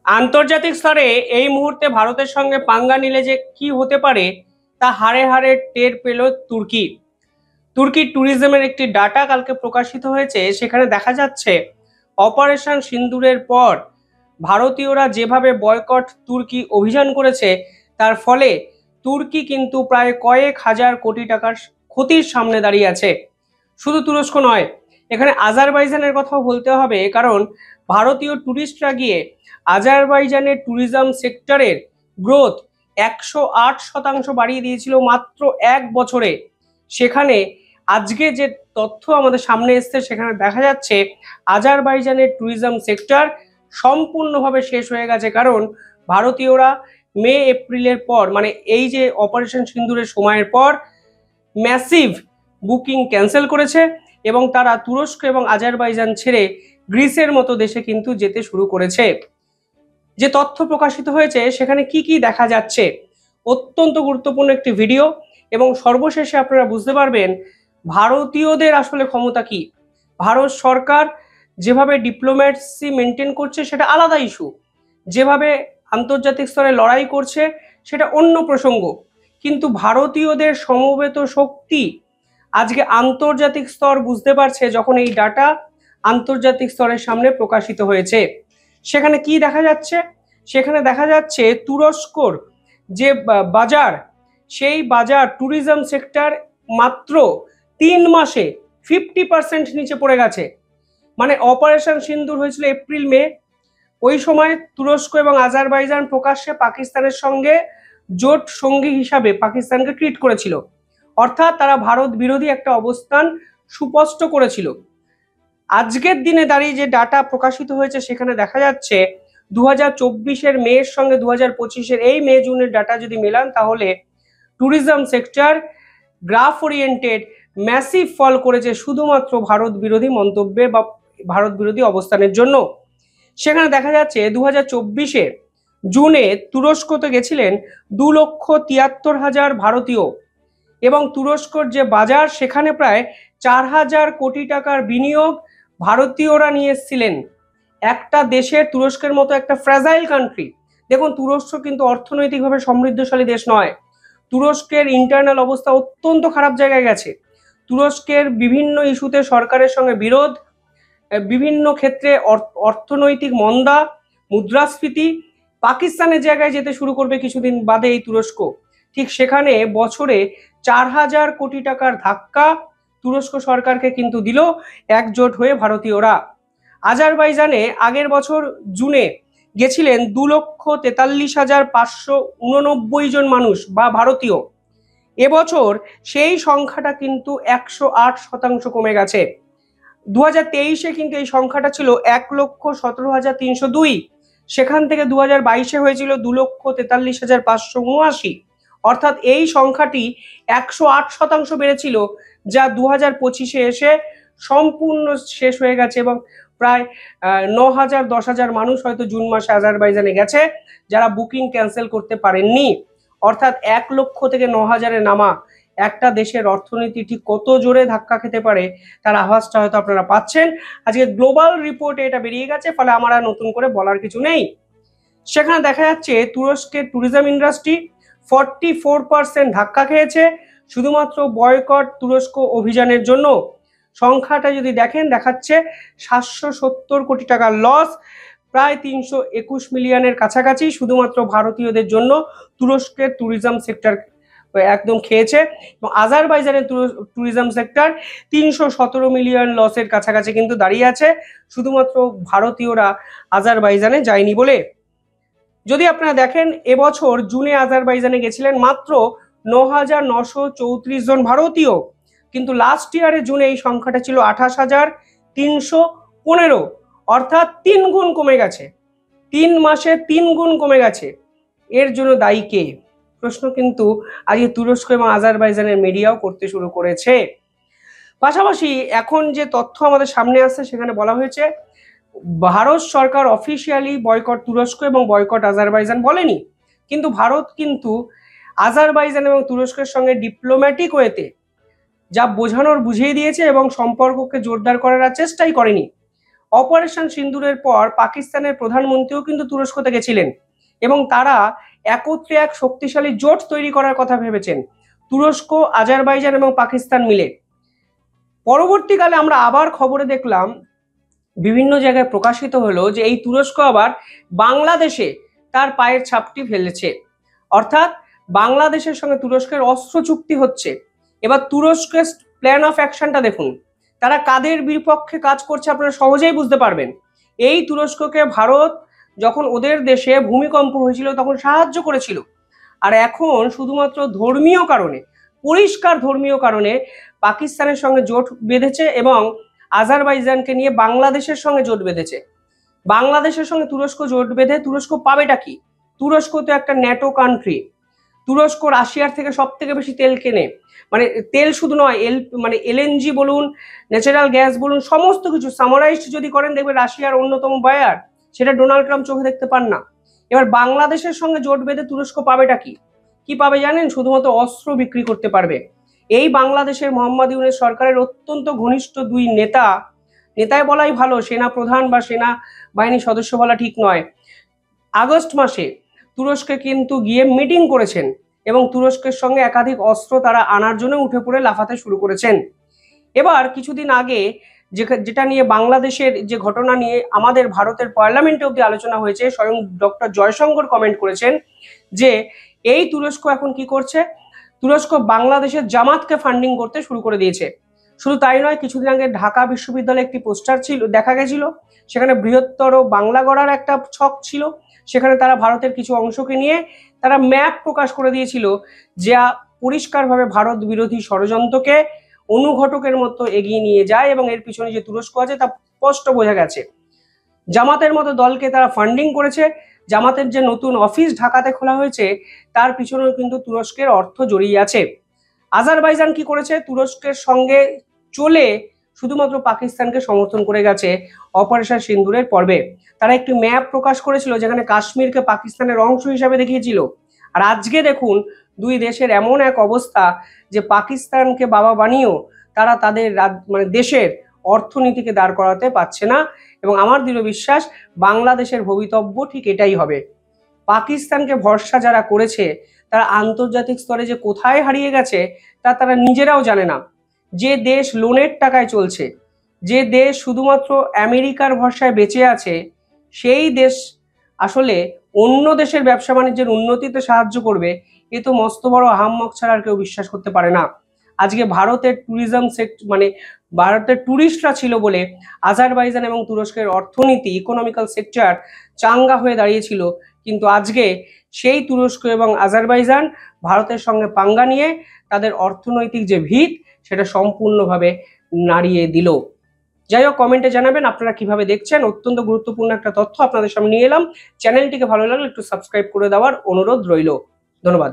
আন্তর্জাতিক স্তরে এই মুহূর্তে ভারতের সঙ্গে পাঙ্গা নিলে যে কি হতে পারে তা হাড়ে হাড়ে টের পেল তুর্কি। তুর্কি ট্যুরিজমের একটি ডাটা কালকে প্রকাশিত হয়েছে, সেখানে দেখা যাচ্ছে অপারেশন সিন্দুরের পর ভারতীয়রা যেভাবে বয়কট তুর্কি অভিযান করেছে তার ফলে তুর্কি কিন্তু প্রায় কয়েক হাজার কোটি টাকার ক্ষতির সামনে দাঁড়িয়ে আছে। শুধু তুরস্ক নয়, এখানে আজারবাইজানের কথাও বলতে হবে, কারণ ভারতীয় ট্যুরিস্টরা গিয়ে আজারবাইজানের ট্যুরিজম সেক্টরের গ্রোথ 108% বাড়িয়ে দিয়েছিল মাত্র এক বছরে। সেখানে আজকে যে তথ্য আমাদের সামনে এসছে সেখানে দেখা যাচ্ছে আজারবাইজানের ট্যুরিজম সেক্টর সম্পূর্ণভাবে শেষ হয়ে গেছে, কারণ ভারতীয়রা মে এপ্রিলের পর, মানে এই যে অপারেশন সিন্দুরের সময়ের পর ম্যাসিভ বুকিং ক্যান্সেল করেছে এবং তারা তুরস্ক এবং আজারবাইজান ছেড়ে গ্রিসের মতো দেশে কিন্তু যেতে শুরু করেছে। যে তথ্য প্রকাশিত হয়েছে সেখানে কি কি দেখা যাচ্ছে, অত্যন্ত গুরুত্বপূর্ণ একটি ভিডিও, এবং সর্বশেষে আপনারা বুঝতে পারবেন ভারতীয়দের আসলে ক্ষমতা কি। ভারত সরকার যেভাবে ডিপ্লোম্যাসি মেনটেন করছে সেটা আলাদা ইস্যু, যেভাবে আন্তর্জাতিক স্তরে লড়াই করছে সেটা অন্য প্রসঙ্গ, কিন্তু ভারতীয়দের সমবেত শক্তি আজকে আন্তর্জাতিক স্তর বুঝতে পারছে যখন এই ডাটা আন্তর্জাতিক স্তরের সামনে প্রকাশিত হয়েছে। সেখানে কি দেখা যাচ্ছে, সেখানে দেখা যাচ্ছে তুরস্কর যে বাজার, সেই বাজার ট্যুরিজম সেক্টর মাত্র 3 মাসে 50% নিচে পড়ে গেছে। মানে অপারেশন সিন্দুর হয়েছিল এপ্রিল মে, ওই সময় তুরস্ক এবং আজারবাইজান প্রকাশ্যে পাকিস্তানের সঙ্গে জোট সঙ্গী হিসাবে পাকিস্তানকে ট্রিট করেছিল, অর্থাৎ তারা ভারত বিরোধী একটা অবস্থান সুস্পষ্ট করেছিল। আজকের দিনে দাঁড়িয়ে যে ডাটা প্রকাশিত হয়েছে সেখানে দেখা যাচ্ছে 2024-এর মের সঙ্গে 2025-এর এই মে জুনের ডাটা যদি মেলান তাহলে tourism sector graph oriented massive fall করেছে শুধুমাত্র ভারত বিরোধী মন্তব্যে বা ভারত বিরোধী অবস্থানের জন্য। সেখানে দেখা যাচ্ছে 2024-এ জুনে তুরস্কতে গেছিলেন 2,73,000 ভারতীয়, এবং তুরস্কর যে বাজার সেখানে প্রায় 4,000 কোটি টাকার বিনিয়োগ ভারতীয়রা নিয়ে এসেছিলেন। একটা দেশের, তুরস্কের মতো একটা ফ্র্যাজাইল কান্ট্রি, দেখুন তুরস্ক কিন্তু অর্থনৈতিকভাবে সমৃদ্ধশালী দেশ নয়, তুরস্কের ইন্টারনাল অবস্থা অত্যন্ত খারাপ জায়গায় গেছে, তুরস্কের বিভিন্ন ইস্যুতে সরকারের সঙ্গে বিরোধ, বিভিন্ন ক্ষেত্রে অর্থনৈতিক মন্দা, মুদ্রাস্ফীতি, পাকিস্তানের জায়গায় যেতে শুরু করবে কিছুদিন বাদে এই তুরস্ক, ঠিক সেখানে বছরে 4,000 কোটি টাকার ধাক্কা তুরস্ক সরকারকে কিন্তু দিল একজোট হয়ে ভারতীয়রা। আজারবাইজানে আগের বছর জুনে গেছিলেন 2,43,589 জন মানুষ বা ভারতীয়, এবছর সেই সংখ্যাটা কিন্তু 108% কমে গেছে। 2023-এ কিন্তু এই সংখ্যাটা ছিল 1,17,302, সেখান থেকে 2022-এ হয়েছিল 2,43,579, অর্থাৎ এই সংখ্যাটি 108% বেড়েছিল, যা 2025-এ এসে সম্পূর্ণ শেষ হয়ে গেছে, এবং প্রায় 9,000-10,000 মানুষ হয়তো জুন মাসে আজারবাইজানে গেছে যারা বুকিং ক্যান্সেল করতে পারেননি। অর্থাৎ 1 লক্ষ থেকে 9,000-এ নামা একটা দেশের অর্থনীতি ঠিক কত জোরে ধাক্কা খেতে পারে তার আভাসটা হয়তো আপনারা পাচ্ছেন। আজকে গ্লোবাল রিপোর্টে এটা বেরিয়ে গেছে, ফলে আমার আর নতুন করে বলার কিছু নেই। সেখানে দেখা যাচ্ছে তুরস্কের ট্যুরিজম ইন্ডাস্ট্রি 44% ধাক্কা খেয়েছে শুধুমাত্র বয়কট তুরস্ক অভিযানের জন্য। সংখ্যাটা যদি দেখেন দেখাচ্ছে 770 কোটি টাকার লস, প্রায় 321 মিলিয়নের কাছাকাছি শুধুমাত্র ভারতীয়দের জন্য তুরস্কের ট্যুরিজম সেক্টর একদম খেয়েছে, এবং আজারবাইজানের ট্যুরিজম সেক্টর 317 মিলিয়ন লসের কাছাকাছি কিন্তু দাঁড়িয়ে আছে শুধুমাত্র ভারতীয়রা আজারবাইজানে যায়নি বলে। যদি আপনারা দেখেন এবছর জুনে আজারবাইজানে গেছিলেন মাত্র 9,934 জন ভারতীয়, কিন্তু লাস্ট ইয়ারে জুনে এই সংখ্যাটা ছিল 28,315, অর্থাৎ 3 গুণ কমে গেছে, 3 মাসে 3 গুণ কমে গেছে। এর জন্য দায়ী কে? প্রশ্ন কিন্তু আজকে তুরস্ক এবং আজারবাইজানের মিডিয়াও করতে শুরু করেছে। পাশাপাশি এখন যে তথ্য আমাদের সামনে আসছে সেখানে বলা হয়েছে ভারত সরকার অফিসিয়ালি বয়কট তুরস্ক এবং বয়কট আজারবাইজান বলেনি, কিন্তু ভারত কিন্তু আজারবাইজান এবং তুরস্কের সঙ্গে ডিপ্লোম্যাটিক ওয়েতে যা বোঝানোর বুঝিয়ে দিয়েছে এবং সম্পর্ককে জোরদার করার চেষ্টাই করেনি। অপারেশন সিন্দুরের পর পাকিস্তানের প্রধানমন্ত্রীও কিন্তু তুরস্কতে গেছিলেন এবং তারা একত্রে এক শক্তিশালী জোট তৈরি করার কথা ভেবেছেন, তুরস্ক, আজারবাইজান এবং পাকিস্তান মিলে। পরবর্তীকালে আমরা আবার খবরে দেখলাম, বিভিন্ন জায়গায় প্রকাশিত হলো যে এই তুরস্ক আবার বাংলাদেশে তার পায়ের ছাপটি ফেলেছে, অর্থাৎ বাংলাদেশের সঙ্গে তুরস্কের অস্ত্র চুক্তি হচ্ছে। এবার তুরস্কের প্ল্যান অফ অ্যাকশনটা দেখুন, তারা কাদের বিপক্ষে কাজ করছে আপনারা সহজেই বুঝতে পারবেন। এই তুরস্ককে ভারত যখন ওদের দেশে ভূমিকম্প হয়েছিল তখন সাহায্য করেছিল, আর এখন শুধুমাত্র ধর্মীয় কারণে, পরিষ্কার ধর্মীয় কারণে পাকিস্তানের সঙ্গে জোট বেঁধেছে এবং আজারবাইজানকে নিয়ে বাংলাদেশের সঙ্গে জোট বেঁধেছে। বাংলাদেশের সঙ্গে তুরস্ক জোট বেঁধে তুরস্ক পাবেটা কি? তুরস্ক তো একটা ন্যাটো কান্ট্রি, তুরস্ক রাশিয়ার থেকে সব থেকে বেশি তেল কেনে, মানে তেল শুধু নয়, এলএনজি বলুন, ন্যাচারাল গ্যাস বলুন, সমস্ত কিছু সামারাইজড যদি করেন দেখবেন রাশিয়ার অন্যতম বায়ার, সেটা ডোনাল্ড ট্রাম্প চোখে দেখতে পান না। এবার বাংলাদেশের সঙ্গে জোট বেঁধে তুরস্ক পাবেটা কি? কি পাবে জানেন? শুধুমাত্র অস্ত্র বিক্রি করতে পারবে। এই বাংলাদেশের মোহাম্মদ ইউনূস সরকারের অত্যন্ত ঘনিষ্ঠ দুই নেতায় বলাই ভালো, সেনা প্রধান বা সেনা বাহিনী সদস্য বলা ঠিক নয়, আগস্ট মাসে তুরস্কে কিন্তু গিয়ে মিটিং করেছেন এবং তুরস্কের সঙ্গে একাধিক অস্ত্র তারা আনার জন্য উঠে পড়ে লাফাতে শুরু করেছেন। এবার কিছুদিন আগে যেটা নিয়ে বাংলাদেশের যে ঘটনা নিয়ে আমাদের ভারতের পার্লামেন্টে অব্দি আলোচনা হয়েছে, স্বয়ং ডক্টর জয়শঙ্কর কমেন্ট করেছেন যে এই তুরস্ক এখন কি করছে, তুরস্ক বাংলাদেশের জামাতকে ফান্ডিং করতে শুরু করে দিয়েছে। শুধু তাই নয়, কিছুদিন আগে ঢাকা বিশ্ববিদ্যালয়ে একটি পোস্টার ছিল, দেখা গেছিল সেখানে বৃহত্তর বাংলা গড়ার একটা ছক ছিল, সেখানে তারা ভারতের কিছু অংশকে নিয়ে তারা ম্যাপ প্রকাশ করে দিয়েছিল, যা পরিষ্কারভাবে ভারত বিরোধী ষড়যন্ত্রকে অনুঘটকের মতো এগিয়ে নিয়ে যায় এবং এর পিছনে যে তুরস্ক আছে তা স্পষ্ট বোঝা গেছে। জামাতের মতো দলকে তারা ফান্ডিং করেছে, জামাতের যে নতুন অফিস ঢাকাতে খোলা হয়েছে তার পিছনেও কিন্তু তুরস্কের অর্থ জড়িয়ে আছে। আজারবাইজান কি করেছে? তুরস্কের সঙ্গে চলে শুধুমাত্র পাকিস্তানকে সমর্থন করে গেছে অপারেশন সিন্দুরের পর্বে। তারা একটি ম্যাপ প্রকাশ করেছিল যেখানে কাশ্মীরকে পাকিস্তানের অংশ হিসাবে দেখিয়েছিল, আর আজকে দেখুন দুই দেশের এমন এক অবস্থা যে পাকিস্তানকে বাবা বানিয়েও তারা তাদের দেশের অর্থনীতিকে দাঁড় করাতে পারছে না। এবং আমার দৃঢ় বিশ্বাস বাংলাদেশের ভবিতব্য ঠিক এটাই হবে। পাকিস্তানকে ভরসা যারা করেছে তারা আন্তর্জাতিক স্তরে যে কোথায় হারিয়ে গেছে তা তারা নিজেরাও জানে না। যে দেশ লোনের টাকায় চলছে, যে দেশ শুধুমাত্র আমেরিকার ভরসায় বেঁচে আছে, সেই দেশ আসলে অন্য দেশের ব্যবসা বাণিজ্যের উন্নতিতে সাহায্য করবে, এ তো মস্ত বড় আহাম্মক ছাড়া আর কেউ বিশ্বাস করতে পারে না। আজকে ভারতের ট্যুরিজম ভারতের ট্যুরিস্টরা ছিল বলে আজারবাইজান এবং তুরস্কের অর্থনীতি, ইকোনমিক্যাল সেক্টর চাঙ্গা হয়ে দাঁড়িয়েছিল, কিন্তু আজকে সেই তুরস্ক এবং আজারবাইজান ভারতের সঙ্গে পাঙ্গা নিয়ে তাদের অর্থনৈতিক যে ভিত সেটা সম্পূর্ণভাবে নাড়িয়ে দিল। যাই হোক, কমেন্টে জানাবেন আপনারা কিভাবে দেখছেন। অত্যন্ত গুরুত্বপূর্ণ একটা তথ্য আপনাদের সামনে নিয়ে এলাম। চ্যানেলটিকে ভালো লাগলে একটু সাবস্ক্রাইব করে দেওয়ার অনুরোধ রইল। ধন্যবাদ।